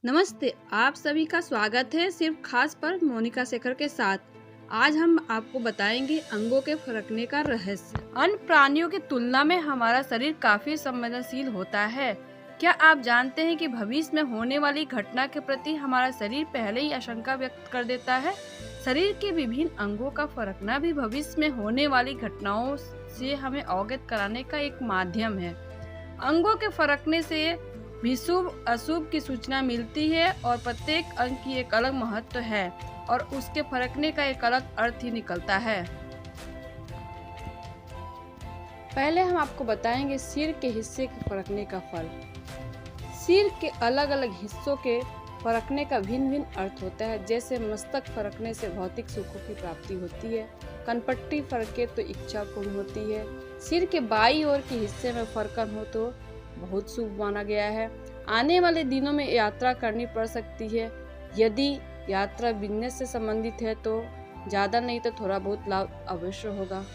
नमस्ते, आप सभी का स्वागत है सिर्फ खास पर मोनिका शेखर के साथ। आज हम आपको बताएंगे अंगों के फड़कने का रहस्य। अन्य प्राणियों की तुलना में हमारा शरीर काफी संवेदनशील होता है। क्या आप जानते हैं कि भविष्य में होने वाली घटना के प्रति हमारा शरीर पहले ही आशंका व्यक्त कर देता है। शरीर के विभिन्न अंगों का फड़कना भी भविष्य में होने वाली घटनाओं से हमें अवगत कराने का एक माध्यम है। अंगों के फड़कने से भी शुभ अशुभ की सूचना मिलती है और प्रत्येक अंग की एक अलग महत्व है और उसके फड़कने का एक अलग अर्थ ही निकलता है। पहले हम आपको बताएंगे सिर के हिस्से के फड़कने का फल। सिर के अलग अलग हिस्सों के फड़कने का भिन्न भिन्न अर्थ होता है। जैसे मस्तक फड़कने से भौतिक सुखों की प्राप्ति होती है, कनपट्टी फड़के तो इच्छा पूर्ण होती है। सिर के बाईं ओर के हिस्से में फड़कन हो तो बहुत शुभ माना गया है। आने वाले दिनों में यात्रा करनी पड़ सकती है। यदि यात्रा बिजनेस से संबंधित है तो ज़्यादा नहीं तो थोड़ा बहुत लाभ अवश्य होगा।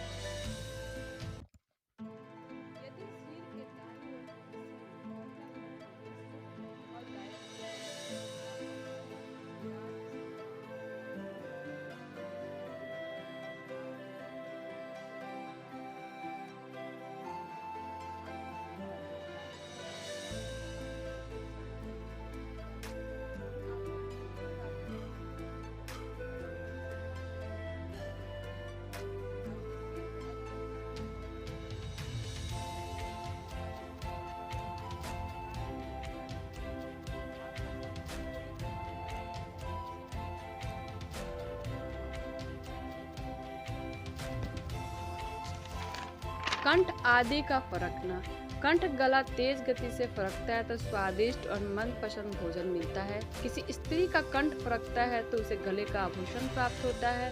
कंठ आदि का फड़कना। कंठ गला तेज गति से फड़कता है तो स्वादिष्ट और मनपसंद भोजन मिलता है। किसी स्त्री का कंठ फड़कता है तो उसे गले का आभूषण प्राप्त होता है।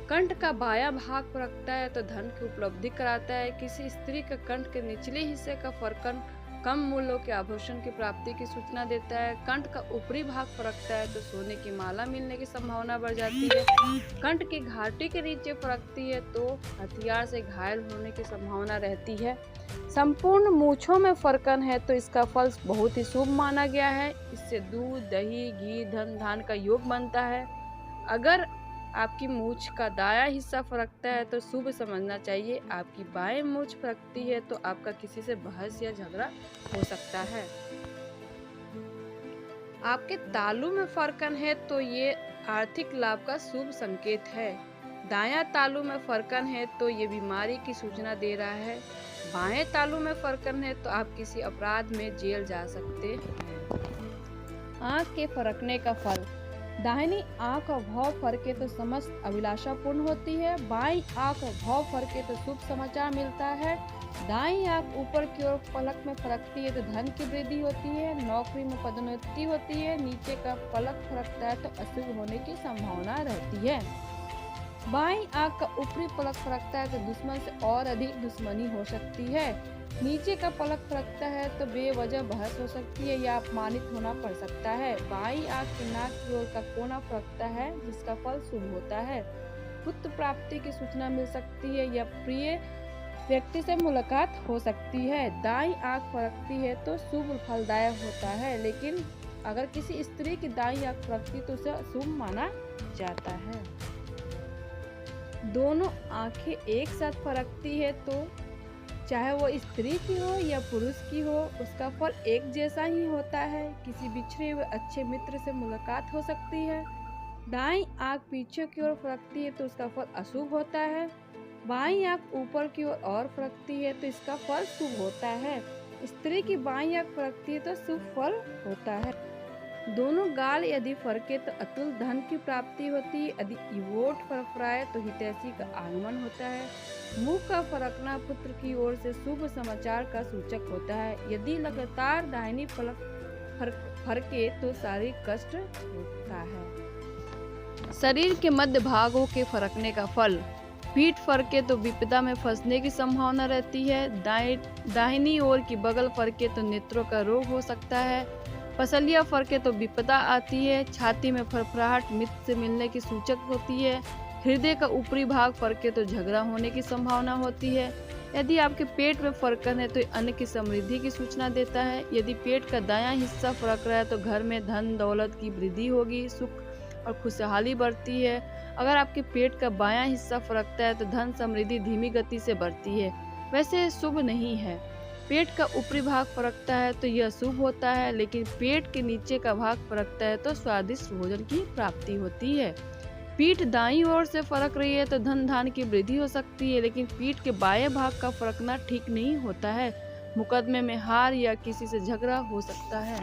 कंठ का बायां भाग फड़कता है तो धन की उपलब्धि कराता है। किसी स्त्री का कंठ के निचले हिस्से का फड़कन कम मूल्यों के आभूषण की प्राप्ति की सूचना देता है। कंठ का ऊपरी भाग फड़कता है तो सोने की माला मिलने की संभावना बढ़ जाती है। कंठ की घाटी के नीचे फड़कती है तो हथियार से घायल होने की संभावना रहती है। संपूर्ण मूंछों में फड़कन है तो इसका फल बहुत ही शुभ माना गया है। इससे दूध, दही, घी, धन धान का योग बनता है। अगर आपकी मूंछ का दायां हिस्सा फड़कता है तो शुभ समझना चाहिए। आपकी बाएं मूंछ फड़कती है तो आपका किसी से बहस या झगड़ा हो सकता है। आपके तालू में फड़कन है तो ये आर्थिक लाभ का शुभ संकेत है। दायां तालू में फड़कन है तो ये बीमारी की सूचना दे रहा है। बाएं तालू में फड़कन है तो आप किसी अपराध में जेल जा सकते हैं। आँख के फड़कने का फल। दाहिनी आंख और भौं फड़के तो समस्त अभिलाषा पूर्ण होती है। बाईं आंख और भौं फड़के तो शुभ समाचार मिलता है। दाईं आंख ऊपर की ओर पलक में फड़कती है तो धन की वृद्धि होती है, नौकरी में पदोन्नति होती है। नीचे का पलक फड़कता है तो अशुभ होने की संभावना रहती है। बाईं आंख का ऊपरी पलक फड़कता है तो दुश्मन से और अधिक दुश्मनी हो सकती है। नीचे का पलक फड़कता है तो बेवजह बहस हो सकती है या अपमानित होना पड़ सकता है। बाईं आंख के नाक की ओर का कोना फड़कता है जिसका फल शुभ होता है। पुत्र प्राप्ति की सूचना मिल सकती है या प्रिय व्यक्ति से मुलाकात हो सकती है। दाईं आंख फड़कती है तो शुभ फलदायक होता है, लेकिन अगर किसी स्त्री की दाईं आंख फड़कती तो उसे अशुभ माना जाता है। दोनों आंखें एक साथ फड़कती है तो चाहे वो स्त्री की हो या पुरुष की हो, उसका फल एक जैसा ही होता है। किसी बिछड़े हुए अच्छे मित्र से मुलाकात हो सकती है। दाईं आंख पीछे की ओर फड़कती है तो उसका फल अशुभ होता है। बाईं आंख ऊपर की ओर और फड़कती है तो इसका फल शुभ होता है। स्त्री की बाईं आंख फड़कती है तो शुभ फल होता है। दोनों गाल यदि फड़के तो अतुल धन की प्राप्ति होती है। यदि इवोट फड़फड़ाए तो हितैषी का आगमन होता है। मुंह का फड़कना पुत्र की ओर से शुभ समाचार का सूचक होता है। यदि लगातार दाहिनी पलक फड़के तो शारीरिक कष्ट होता है। शरीर के मध्य भागों के फड़कने का फल। पीठ फड़के तो विपदा में फंसने की संभावना रहती है। दाहिनी ओर की बगल फड़के तो नेत्रों का रोग हो सकता है। पसलियाँ फड़के तो विपदा आती है। छाती में फड़फड़ाहट मित्र से मिलने की सूचक होती है। हृदय का ऊपरी भाग फड़के तो झगड़ा होने की संभावना होती है। यदि आपके पेट में फरकन है तो ये अन्न की समृद्धि की सूचना देता है। यदि पेट का दायां हिस्सा फरक रहा है तो घर में धन दौलत की वृद्धि होगी, सुख और खुशहाली बढ़ती है। अगर आपके पेट का बायां हिस्सा फरकता है तो धन समृद्धि धीमी गति से बढ़ती है, वैसे शुभ नहीं है। पेट का ऊपरी भाग फरकता है तो यह शुभ होता है, लेकिन पेट के नीचे का भाग फरकता है तो स्वादिष्ट भोजन की प्राप्ति होती है। पीठ दाईं ओर से फरक रही है तो धन धान्य की वृद्धि हो सकती है, लेकिन पीठ के बाएं भाग का फरकना ठीक नहीं होता है। मुकदमे में हार या किसी से झगड़ा हो सकता है।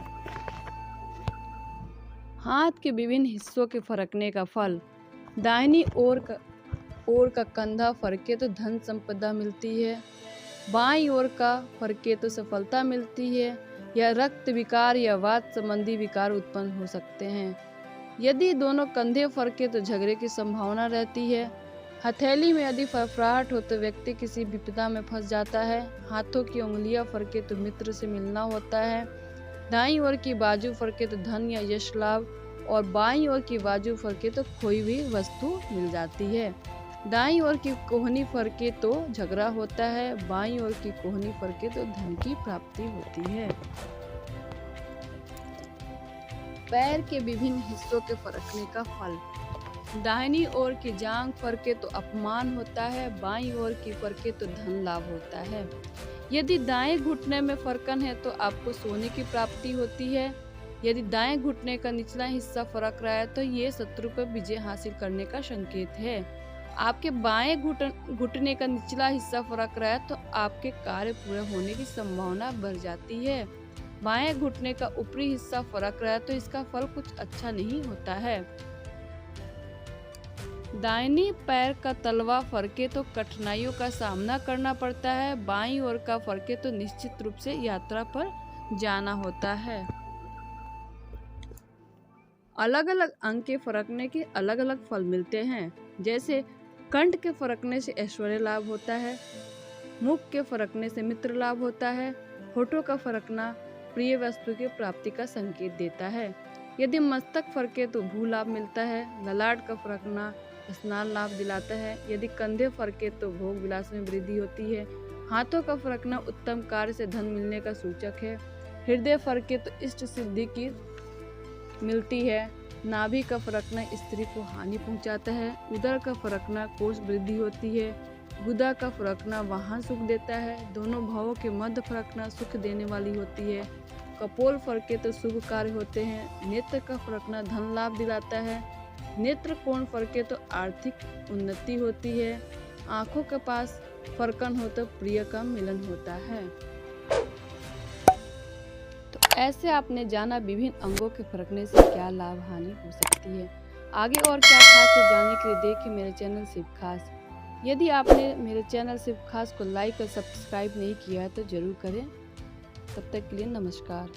हाथ के विभिन्न हिस्सों के फरकने का फल। दाहिनी ओर का कंधा फरके तो धन संपदा मिलती है। बाईं ओर का फरके तो सफलता मिलती है, या रक्त विकार या वात संबंधी विकार उत्पन्न हो सकते हैं। यदि दोनों कंधे फरके तो झगड़े की संभावना रहती है। हथेली में यदि फरफराहट हो तो व्यक्ति किसी विपदा में फंस जाता है। हाथों की उंगलियां फरके तो मित्र से मिलना होता है। दाईं ओर की बाजू फरके तो धन या यश लाभ, और बाईं ओर की बाजू फरके तो खोई हुई वस्तु मिल जाती है। दाईं ओर की कोहनी फरके तो झगड़ा होता है। बाईं ओर की कोहनी फरके तो धन की प्राप्ति होती है। पैर के विभिन्न हिस्सों के फरकने का फल। दाहिनी ओर की जांघ फरके तो अपमान होता है। बाईं ओर की फरके तो धन लाभ होता है। यदि दाएं घुटने में फरकन है तो आपको सोने की प्राप्ति होती है। यदि दाएं घुटने का निचला हिस्सा फरक रहा है तो ये शत्रु पर विजय हासिल करने का संकेत है। आपके बाएं घुटने का निचला हिस्सा फरक रहा है तो आपके कार्य पूरे होने की संभावना बढ़ जाती है। बाएं घुटने का ऊपरी हिस्सा फरक रहा है तो इसका फल कुछ अच्छा नहीं होता है। दाहिनी पैर का तलवा फरके तो कठिनाइयों का सामना करना पड़ता है। बाईं ओर का फरके तो निश्चित रूप से यात्रा पर जाना होता है। अलग अलग अंग के फरकने के अलग अलग फल मिलते हैं, जैसे कंठ के फरकने से ऐश्वर्य लाभ होता है, मुख के फरकने से मित्र लाभ होता है, होठों का फरकना प्रिय वस्तु की प्राप्ति का संकेत देता है। यदि मस्तक फरके तो भू लाभ मिलता है। ललाट का फरकना स्नान लाभ दिलाता है। यदि कंधे फरके तो भोग विलास में वृद्धि होती है। हाथों का फरकना उत्तम कार्य से धन मिलने का सूचक है। हृदय फरके तो इष्ट सिद्धि की मिलती है। नाभि का फरकना स्त्री को हानि पहुंचाता है। उदर का फरकना कोष वृद्धि होती है। गुदा का फरकना वाहन सुख देता है। दोनों भावों के मध्य फरकना सुख देने वाली होती है। कपोल फरके तो शुभ कार्य होते हैं। नेत्र का फरकना धन लाभ दिलाता है। नेत्र कोण फरके तो आर्थिक उन्नति होती है। आंखों के पास फरकन हो तो प्रिय का मिलन होता है। तो ऐसे आपने जाना विभिन्न अंगों के फरकने से क्या लाभ हानि हो सकती है। आगे और क्या खास है जानने के लिए देखिए मेरे चैनल सिर्फ खास। यदि आपने मेरे चैनल सिर्फ खास को लाइक और सब्सक्राइब नहीं किया है तो जरूर करें। तब तक के लिए नमस्कार।